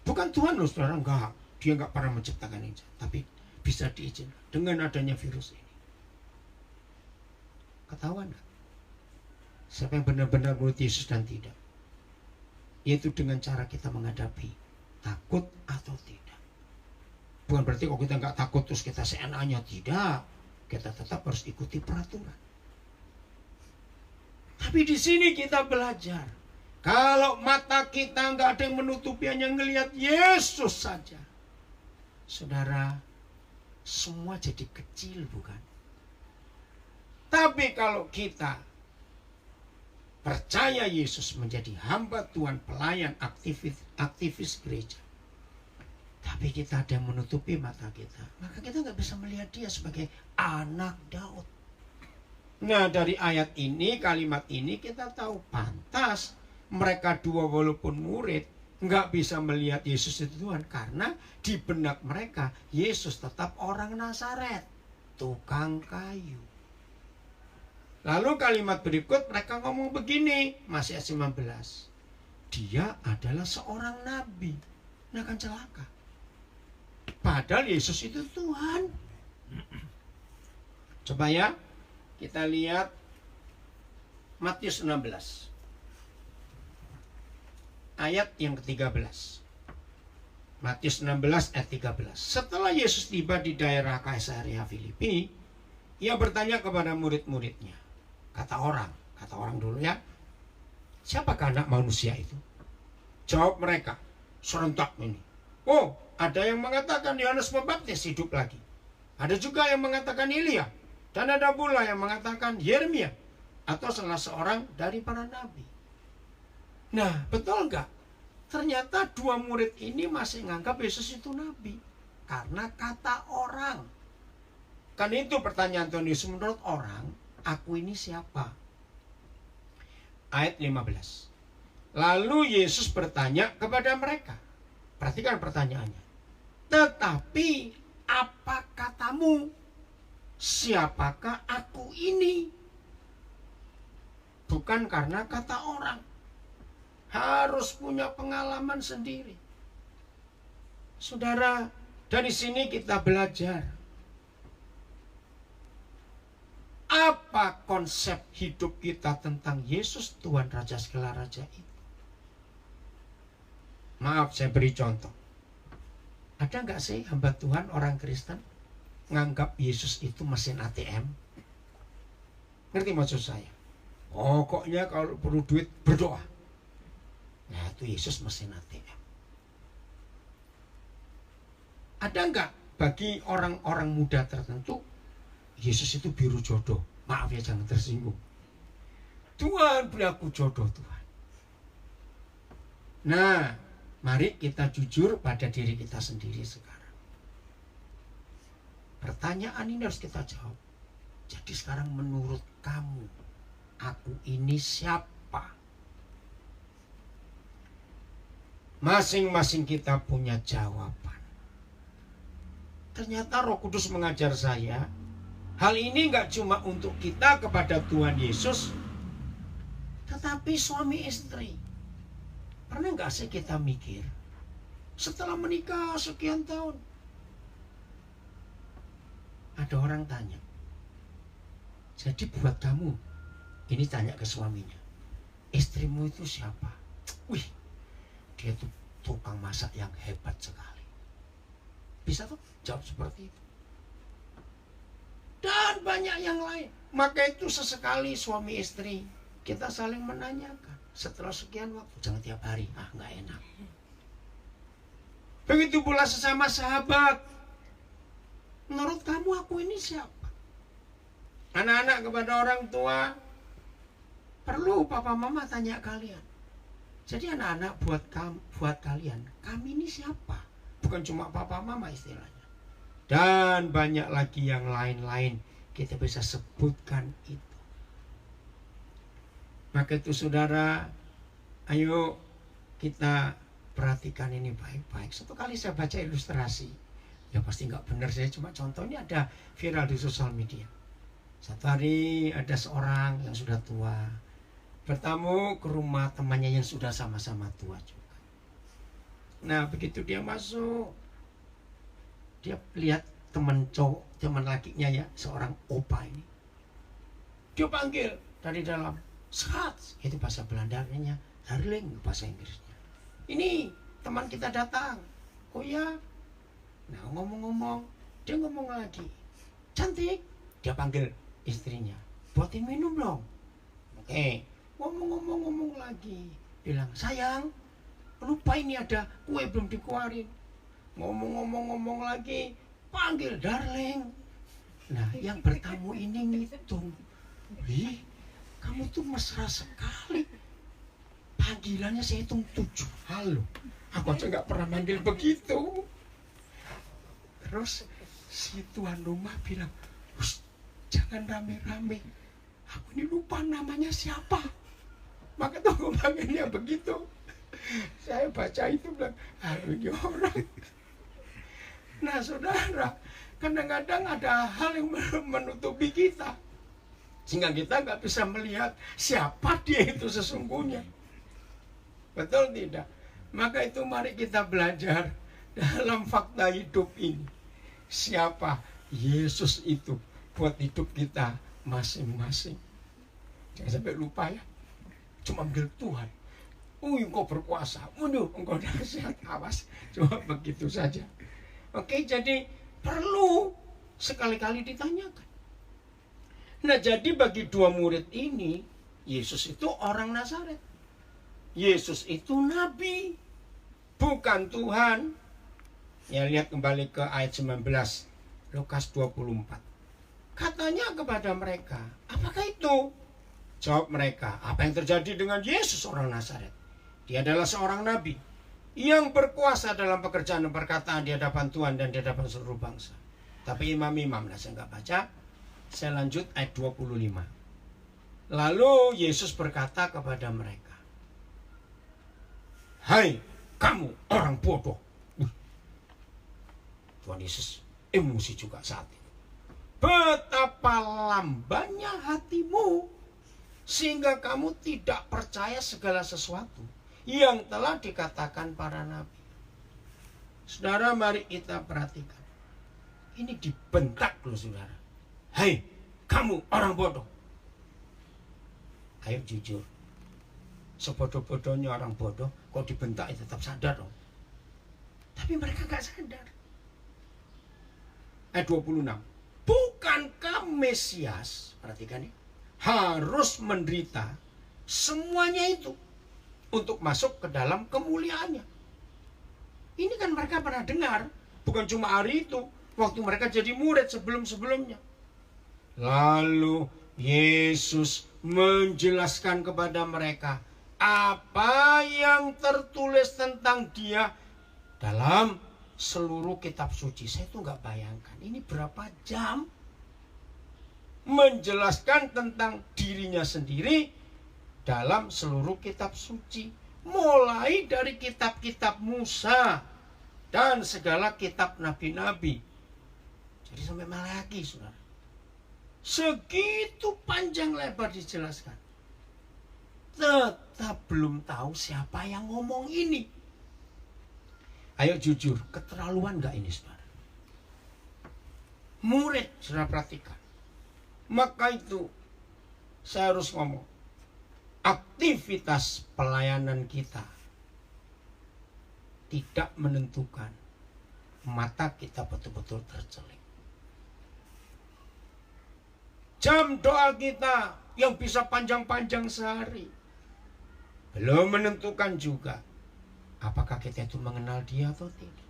bukan Tuhan loh saudara, enggak. Dia enggak pernah menciptakan ini, tapi bisa diizinkan dengan adanya virus ini. Ketahuan enggak? Siapa yang benar-benar menurut Yesus dan tidak? Yaitu dengan cara kita menghadapi takut atau tidak. Bukan berarti kalau kita enggak takut terus kita seenaknya, tidak. Kita tetap harus ikuti peraturan. Tapi di sini kita belajar, kalau mata kita nggak ada yang menutupi, hanya ngelihat Yesus saja, saudara, semua jadi kecil, bukan? Tapi kalau kita percaya Yesus menjadi hamba Tuhan, pelayan, aktivis gereja, tapi kita ada yang menutupi mata kita, maka kita nggak bisa melihat dia sebagai anak Daud. Nah, dari ayat ini, kalimat ini kita tahu pantas mereka 2 walaupun murid nggak bisa melihat Yesus itu Tuhan, karena di benak mereka Yesus tetap orang Nazaret, tukang kayu. Lalu kalimat berikut mereka ngomong begini, masih ayat 19, dia adalah seorang nabi. Nah, kan celaka. Padahal Yesus itu Tuhan. Coba ya, kita lihat Matius 16. Ayat yang ke-13. Matius 16 ayat 13. Setelah Yesus tiba di daerah Kaisarea Filipi, ia bertanya kepada murid-muridnya. Kata orang dulu ya, siapakah anak manusia itu? Jawab mereka serentak ini. Oh, ada yang mengatakan Yohanes Pembaptis hidup lagi. Ada juga yang mengatakan Elia. Dan ada pula yang mengatakan Yeremia atau salah seorang dari para nabi. Nah, betul enggak? Ternyata 2 murid ini masih menganggap Yesus itu nabi. Karena kata orang. Kan itu pertanyaan Tuhan Yesus, menurut orang, aku ini siapa? Ayat 15. Lalu Yesus bertanya kepada mereka. Perhatikan pertanyaannya. Tetapi apa katamu? Siapakah aku ini? Bukan karena kata orang. Harus punya pengalaman sendiri. Saudara, dari sini kita belajar. Apa konsep hidup kita tentang Yesus Tuhan Raja segala Raja itu? Maaf, saya beri contoh. Ada nggak sih hamba Tuhan orang Kristen nganggap Yesus itu mesin ATM? Ngerti maksud saya? Pokoknya kalau perlu duit berdoa. Nah, itu Yesus mesin ATM. Ada nggak bagi orang-orang muda tertentu Yesus itu biru jodoh? Maaf ya, jangan tersinggung. Tuhan beri aku jodoh, Tuhan. Nah, mari kita jujur pada diri kita sendiri sekarang. Pertanyaan ini harus kita jawab. Jadi sekarang menurut kamu, aku ini siapa? Masing-masing kita punya jawaban. Ternyata Roh Kudus mengajar saya, hal ini gak cuma untuk kita kepada Tuhan Yesus, tetapi suami istri. Pernah gak sih kita mikir, setelah menikah sekian tahun, ada orang tanya, jadi buat kamu, ini tanya ke suaminya, istrimu itu siapa? Wih, dia tuh tukang masak yang hebat sekali. Bisa tuh jawab seperti itu. Dan banyak yang lain. Maka itu sesekali suami istri kita saling menanyakan. Setelah sekian waktu, jangan tiap hari, nggak enak. Begitu pula sesama sahabat. Menurut kamu aku ini siapa? Anak-anak kepada orang tua, perlu papa mama tanya kalian. Jadi anak-anak buat kalian, kami ini siapa? Bukan cuma papa mama istilahnya. Dan banyak lagi yang lain-lain kita bisa sebutkan itu. Maka itu saudara, ayo kita perhatikan ini baik-baik. Satu kali saya baca ilustrasi, ya pasti nggak benar, saya cuma contohnya ada viral di sosial media. Satu hari ada seorang yang sudah tua bertamu ke rumah temannya yang sudah sama-sama tua juga. Nah begitu dia masuk, dia lihat teman lakinya ya, seorang opa ini. Dia panggil dari dalam, Schat, itu bahasa Belandanya, darling bahasa Inggrisnya. Ini teman kita datang. Oh ya. Nah ngomong-ngomong, dia ngomong lagi, cantik. Dia panggil istrinya, buatin minum dong. Oke. Ngomong lagi, bilang, sayang, lupa ini ada kue belum dikeluarin. Ngomong lagi, panggil darling. Nah yang bertamu ini ngitung, wih, kamu tuh mesra sekali. Panggilannya saya hitung 7 halo. Aku aja gak pernah manggil begitu. Terus si tuan rumah bilang, jangan rame-rame, aku ini lupa namanya siapa. Maka tuh panggilnya begitu. Saya baca itu bilang, aduh ini orang. Nah saudara, kadang-kadang ada hal yang menutupi kita, sehingga kita nggak bisa melihat siapa dia itu sesungguhnya. Betul tidak? Maka itu mari kita belajar dalam fakta hidup ini. Siapa Yesus itu buat hidup kita masing-masing. Jangan sampai lupa ya. Cuma ambil Tuhan. Engkau berkuasa. Engkau dahsyat. Awas. Cuma begitu saja. Oke, jadi perlu sekali-kali ditanyakan. Nah, jadi bagi dua murid ini, Yesus itu orang Nazaret. Yesus itu nabi, bukan Tuhan. Ya, lihat kembali ke ayat 19, Lukas 24. Katanya kepada mereka, apakah itu? Jawab mereka, apa yang terjadi dengan Yesus orang Nazaret? Dia adalah seorang nabi yang berkuasa dalam pekerjaan dan perkataan di hadapan Tuhan dan di hadapan seluruh bangsa. Tapi imam-imam, saya nggak baca. Saya lanjut ayat 25. Lalu Yesus berkata kepada mereka, hai kamu orang bodoh. Tuhan Yesus emosi juga saat itu. Betapa lambannya hatimu, sehingga kamu tidak percaya segala sesuatu yang telah dikatakan para nabi. Saudara, mari kita perhatikan. Ini dibentak loh saudara. Hai kamu orang bodoh. Ayo jujur, sebodoh-bodohnya orang bodoh, kok dibentak tetap sadar dong. Tapi mereka gak sadar. Ayat 26. Bukankah Mesias, perhatikan ya, harus menderita semuanya itu untuk masuk ke dalam kemuliaannya? Ini kan mereka pernah dengar, bukan cuma hari itu, waktu mereka jadi murid sebelum-sebelumnya. Lalu Yesus menjelaskan kepada mereka apa yang tertulis tentang dia dalam seluruh kitab suci. Saya tuh nggak bayangkan ini berapa jam menjelaskan tentang dirinya sendiri dalam seluruh kitab suci, mulai dari kitab-kitab Musa dan segala kitab nabi-nabi. Jadi sampai Malaki, saudara. Segitu panjang lebar dijelaskan. Tetap belum tahu siapa yang ngomong ini. Ayo jujur, keterlaluan gak ini saudara? Murid, saudara perhatikan. Maka itu saya harus ngomong, aktivitas pelayanan kita tidak menentukan mata kita betul-betul tercelik. Jam doa kita yang bisa panjang-panjang sehari belum menentukan juga apakah kita itu mengenal dia atau tidak.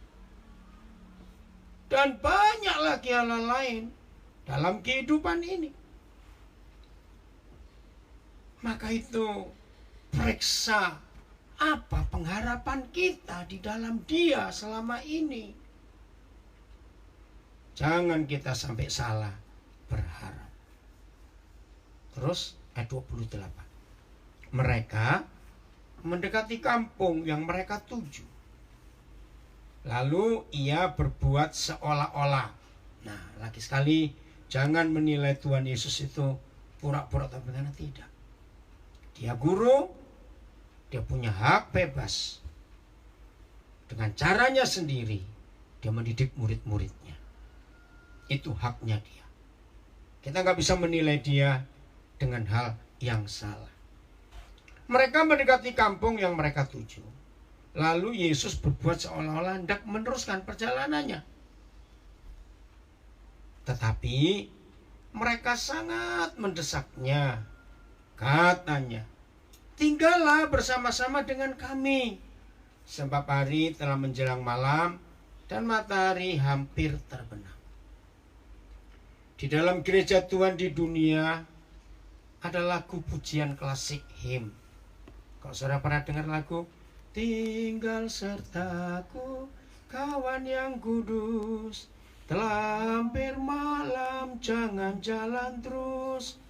dan banyak lagi hal lain dalam kehidupan ini. Maka itu periksa apa pengharapan kita di dalam Dia selama ini. Jangan kita sampai salah berharap. Terus ayat 28. Mereka mendekati kampung yang mereka tuju. Lalu ia berbuat seolah-olah. Nah, lagi sekali jangan menilai Tuhan Yesus itu pura-pura tapi karena tidak. Dia guru, dia punya hak bebas. Dengan caranya sendiri, dia mendidik murid-muridnya. Itu haknya dia. Kita nggak bisa menilai dia dengan hal yang salah. Mereka mendekati kampung yang mereka tuju. Lalu Yesus berbuat seolah-olah hendak meneruskan perjalanannya. Tetapi mereka sangat mendesaknya. Katanya, tinggallah bersama-sama dengan kami, sebab hari telah menjelang malam dan matahari hampir terbenam. Di dalam gereja Tuhan di dunia ada lagu pujian klasik hymn. Kalau saudara pernah dengar lagu Tinggal sertaku kawan yang kudus, telah hampir malam jangan jalan terus.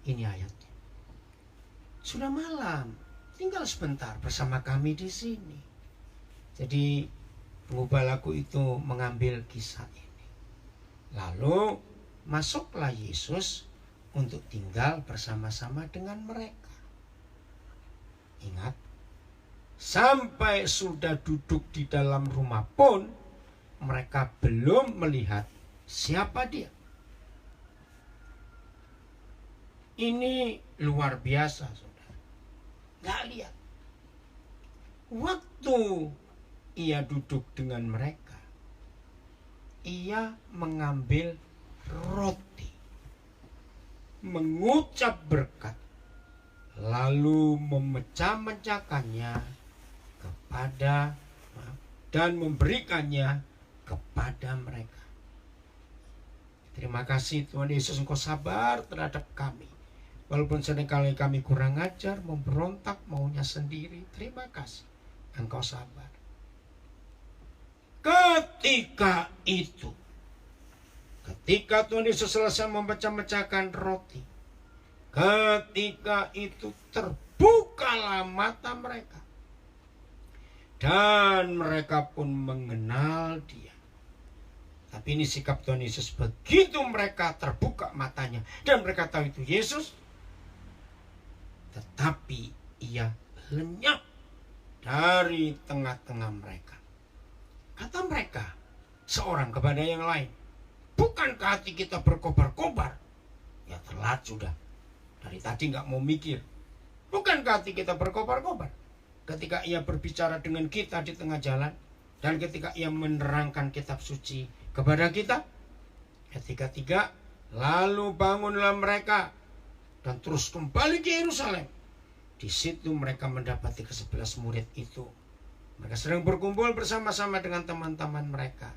Ini ayatnya. Sudah malam, tinggal sebentar bersama kami di sini. Jadi pengubah lagu itu mengambil kisah ini. Lalu masuklah Yesus untuk tinggal bersama-sama dengan mereka. Ingat, sampai sudah duduk di dalam rumah pun mereka belum melihat siapa dia. Ini luar biasa, saudara. Nggak lihat. Waktu ia duduk dengan mereka, ia mengambil roti, mengucap berkat, lalu memecah-mecahkannya dan memberikannya kepada mereka. Terima kasih Tuhan Yesus, Engkau sabar terhadap kami. Walaupun seringkali kami kurang ajar, memberontak maunya sendiri. Terima kasih Engkau sabar. Ketika Tuhan Yesus selesai memecah-mecahkan roti, ketika itu terbukalah mata mereka. Dan mereka pun mengenal dia. Tapi ini sikap Tuhan Yesus. Begitu mereka terbuka matanya dan mereka tahu itu Yesus, tetapi ia lenyap dari tengah-tengah mereka. Kata mereka seorang kepada yang lain, bukankah hati kita berkobar-kobar? Ya telat sudah. Dari tadi gak mau mikir. Bukankah hati kita berkobar-kobar? Ketika ia berbicara dengan kita di tengah jalan, dan ketika ia menerangkan kitab suci kepada kita. Ayat 33, lalu bangunlah mereka dan terus kembali ke Yerusalem. Di situ mereka mendapati ke-11 murid itu. Mereka sedang berkumpul bersama-sama dengan teman-teman mereka.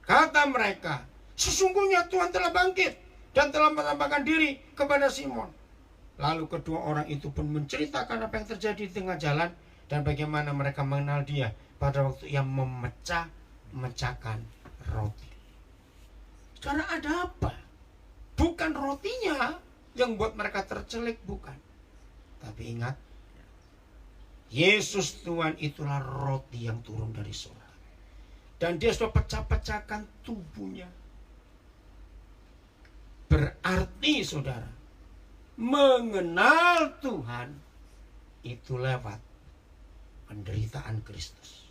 Kata mereka, sesungguhnya Tuhan telah bangkit dan telah menampakkan diri kepada Simon. Lalu kedua orang itu pun menceritakan apa yang terjadi di tengah jalan dan bagaimana mereka mengenal dia pada waktu ia memecah-mecahkan roti. Saudara, ada apa? Bukan rotinya yang buat mereka tercelik, bukan. Tapi ingat, Yesus Tuhan itulah roti yang turun dari surga. Dan dia sudah pecah-pecahkan tubuhnya. Berarti saudara, mengenal Tuhan itu lewat penderitaan Kristus,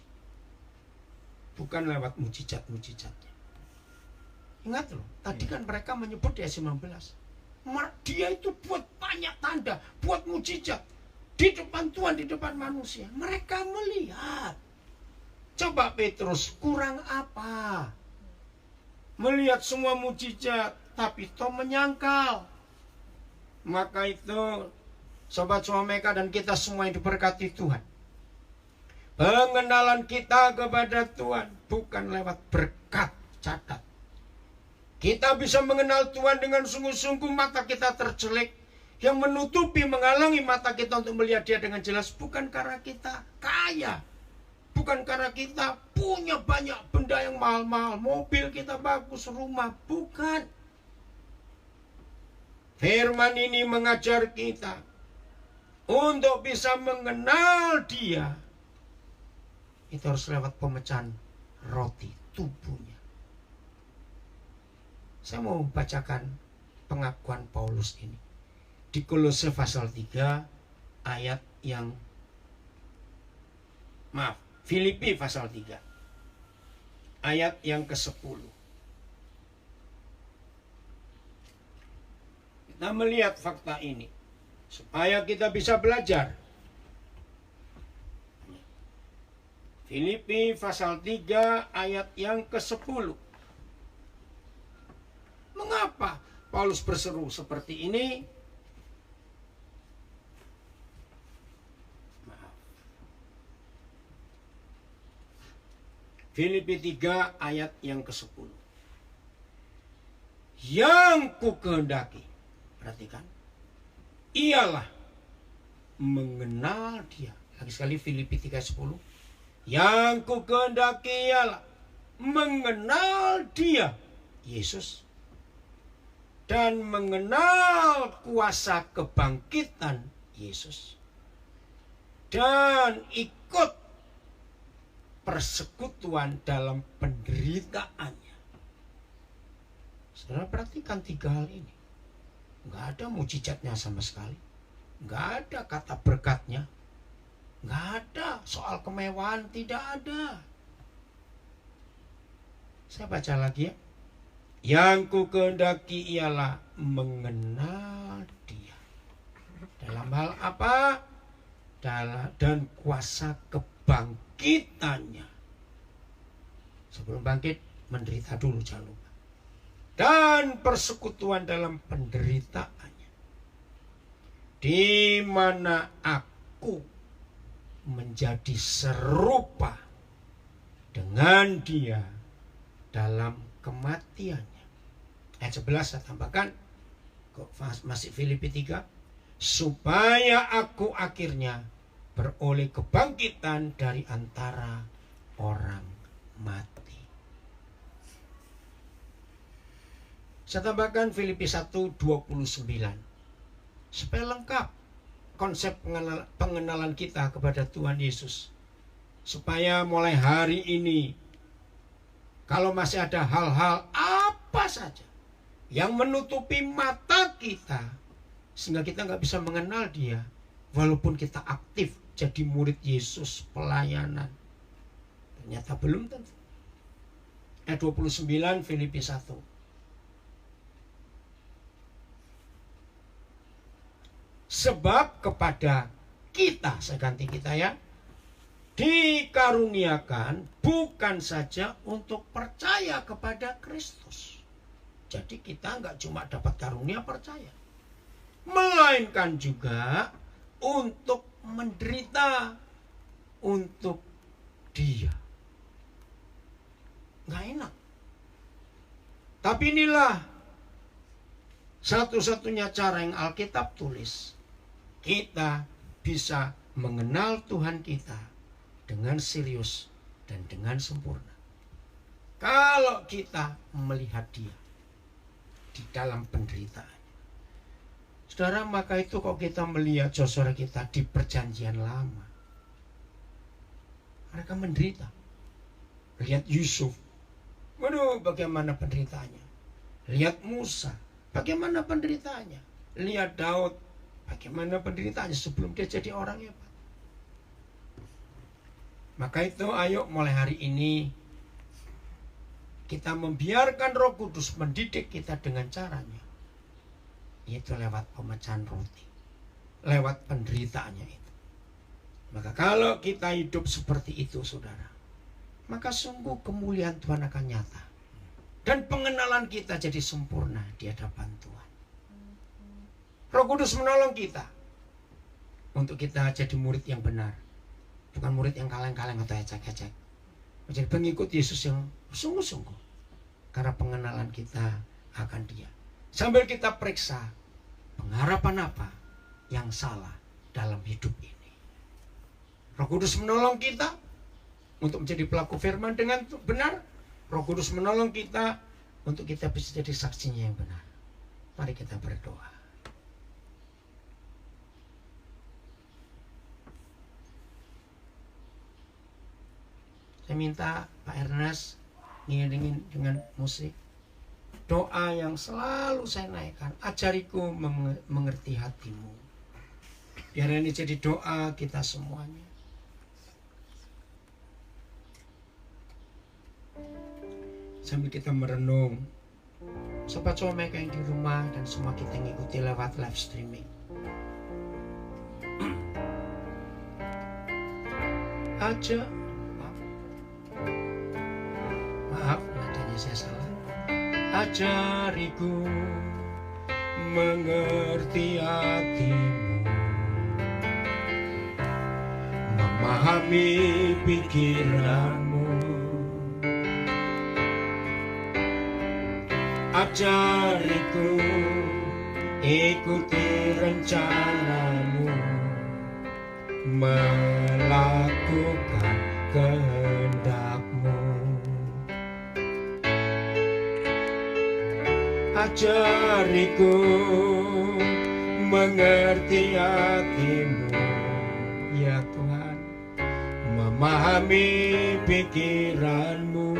bukan lewat mujizat-mujizatnya. Ingat loh, tadi kan mereka menyebut di ayat 19, dia itu buat banyak tanda, buat mujizat di depan Tuhan, di depan manusia. Mereka melihat. Coba Petrus, kurang apa? Melihat semua mujizat, tapi toh menyangkal. Maka itu, sobat Suameka dan kita semua yang diberkati Tuhan, pengenalan kita kepada Tuhan bukan lewat berkat, catat. Kita bisa mengenal Tuhan dengan sungguh-sungguh, mata kita terjelek. Yang menutupi, menghalangi mata kita untuk melihat Dia dengan jelas bukan karena kita kaya, bukan karena kita punya banyak benda yang mahal-mahal, mobil kita bagus, rumah, bukan. Firman ini mengajar kita untuk bisa mengenal Dia, itu harus lewat pemecahan roti tubuhnya. Saya mau bacakan pengakuan Paulus ini di Kolose pasal 3 ayat yang Filipi pasal 3 ayat yang ke-10. Kita melihat fakta ini supaya kita bisa belajar. Filipi pasal 3 ayat yang ke-10. Mengapa Paulus berseru seperti ini? Filipi 3 ayat yang ke-10. Yang ku kehendaki, perhatikan, ialah mengenal Dia. Lagi sekali Filipi 3:10. Yang ku kehendaki ialah mengenal Dia, Yesus, dan mengenal kuasa kebangkitan Yesus, dan ikut persekutuan dalam penderitaannya. Saudara perhatikan 3 hal ini. Nggak ada mujizatnya sama sekali. Nggak ada kata berkatnya. Nggak ada soal kemewahan, tidak ada. Saya baca lagi ya. Yang ku kehendaki ialah mengenal Dia. Dalam hal apa? Dan kuasa kebangkitannya. Sebelum bangkit, menderita dulu, jangan lupa. Dan persekutuan dalam penderitaannya, di mana aku menjadi serupa dengan Dia dalam kematiannya. Ayat 11 saya tambahkan, masih Filipi 3, supaya aku akhirnya beroleh kebangkitan dari antara orang mati. Saya tambahkan Filipi 1:29, supaya lengkap konsep pengenalan kita kepada Tuhan Yesus. Supaya mulai hari ini, kalau masih ada hal-hal apa saja yang menutupi mata kita, sehingga kita nggak bisa mengenal Dia, walaupun kita aktif jadi murid Yesus, pelayanan, ternyata belum tentu. Ayat 29 Filipi 1. Sebab kepada kita, saya ganti kita ya, dikaruniakan bukan saja untuk percaya kepada Kristus. Jadi kita nggak cuma dapat karunia percaya, melainkan juga untuk menderita untuk Dia. Nggak enak. Tapi inilah satu-satunya cara yang Alkitab tulis. Kita bisa mengenal Tuhan kita dengan serius dan dengan sempurna. Kalau kita melihat Dia di dalam penderitaan. Saudara, maka itu kok kita melihat saudara kita di perjanjian lama. Mereka menderita. Lihat Yusuf. Waduh, bagaimana penderitaannya. Lihat Musa. Bagaimana penderitaannya. Lihat Daud. Bagaimana penderitaannya sebelum dia jadi orang hebat. Maka itu ayo mulai hari ini kita membiarkan Roh Kudus mendidik kita dengan caranya, yaitu lewat pemecahan roti, lewat penderitaannya itu. Maka kalau kita hidup seperti itu, saudara, maka sungguh kemuliaan Tuhan akan nyata. Dan pengenalan kita jadi sempurna di hadapan Tuhan. Roh Kudus menolong kita untuk kita jadi murid yang benar, bukan murid yang kaleng-kaleng atau ecek-ecek. Menjadi pengikut Yesus yang sungguh-sungguh, karena pengenalan kita akan Dia. Sambil kita periksa pengharapan apa yang salah dalam hidup ini. Roh Kudus menolong kita untuk menjadi pelaku firman dengan benar. Roh Kudus menolong kita untuk kita bisa jadi saksinya yang benar. Mari kita berdoa. Saya minta Pak Ernest ngiringin dengan musik doa yang selalu saya naikkan. Ajariku mengerti hatimu. Biar ini jadi doa kita semuanya. Sambil kita merenung, sobat mereka yang di rumah dan semua kita ngikuti lewat live streaming. Maaf, nadanya saya salah. Ajariku mengerti hatimu, memahami pikiranmu. Ajariku ikuti rencanamu, melakukan kehendakmu. Ajariku mengerti hatimu, ya Tuhan, memahami pikiranmu.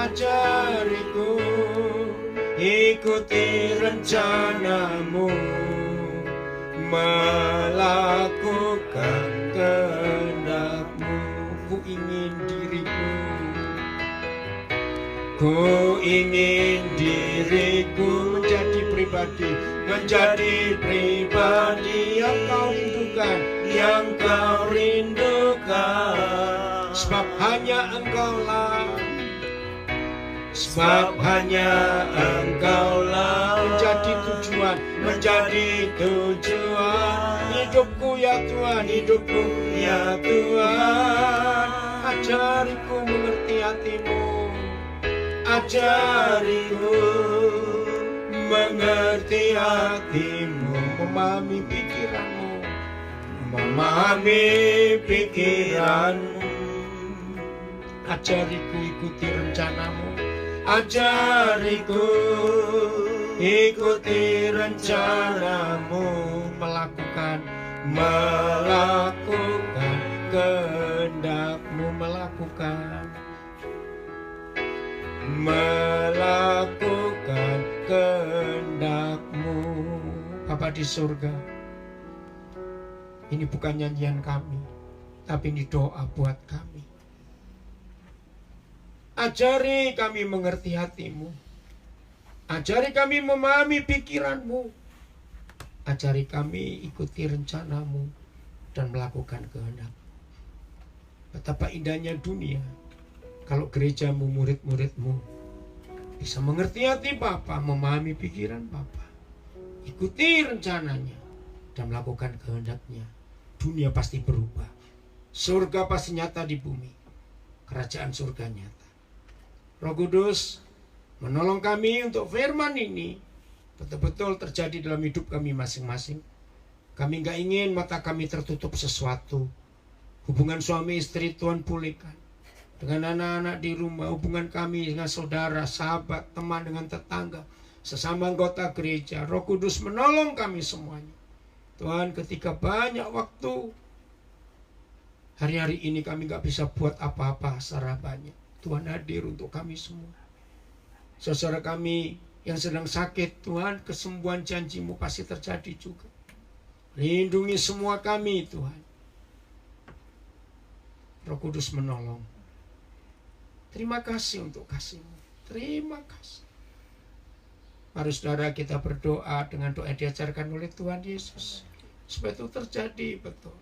Ajariku ikuti rencanamu, melakukan kehendakmu. Ku ingin diriku, ku ingin diriku menjadi pribadi yang kau rindukan, yang kau rindukan. Sebab hanya engkaulah menjadi tujuan hidupku ya Tuhan, hidupku ya Tuhan. Ajariku mengerti hatimu, ajariku mengerti hatimu, memahami pikiranmu. Ajariku ikuti rencanamu, ajariku ikuti rencanamu, melakukan kehendakmu, melakukan kehendakmu. Bapa di surga, ini bukan nyanyian kami, tapi ini doa buat kami. Ajari kami mengerti hatimu, ajari kami memahami pikiranmu, ajari kami ikuti rencanamu dan melakukan kehendak. Betapa indahnya dunia kalau gerejamu, murid-muridmu bisa mengerti hati Bapa, memahami pikiran Bapa, ikuti rencananya dan melakukan kehendaknya. Dunia pasti berubah, surga pasti nyata di bumi, kerajaan surga nyata. Roh Kudus menolong kami untuk firman ini betul-betul terjadi dalam hidup kami masing-masing. Kami gak ingin mata kami tertutup sesuatu. Hubungan suami istri Tuhan pulihkan. Dengan anak-anak di rumah, hubungan kami dengan saudara, sahabat, teman, dengan tetangga, sesama anggota gereja. Roh Kudus menolong kami semuanya. Tuhan, ketika banyak waktu hari-hari ini kami gak bisa buat apa-apa secara banyak, Tuhan hadir untuk kami semua. Saudara kami yang sedang sakit, Tuhan, kesembuhan janji-Mu pasti terjadi juga. Lindungi semua kami, Tuhan. Roh Kudus menolong. Terima kasih untuk kasih-Mu. Terima kasih. Mari saudara kita berdoa dengan doa diajarkan oleh Tuhan Yesus, supaya itu terjadi betul.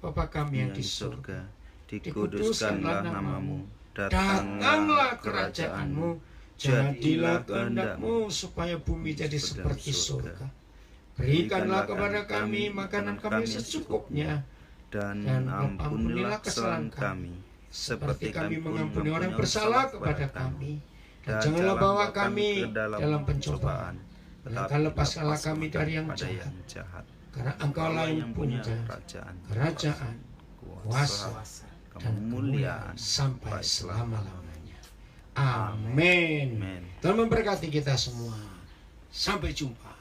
Bapa kami yang di surga, dikuduskanlah nama-Mu. Datanglah kerajaan-Mu, jadilah kehendak-Mu supaya bumi jadi seperti surga. Berikanlah kepada kami makanan kami secukupnya, dan ampunilah kesalahan kami, seperti kami mengampuni orang yang bersalah kepada kami. Dan janganlah bawa kami dalam pencobaan, melainkan lepaskanlah kami dari yang jahat. Karena Engkaulah yang punya kerajaan, kuasa, dan kemuliaan sampai selama-lamanya. Amin. Tuhan memberkati kita semua. Sampai jumpa.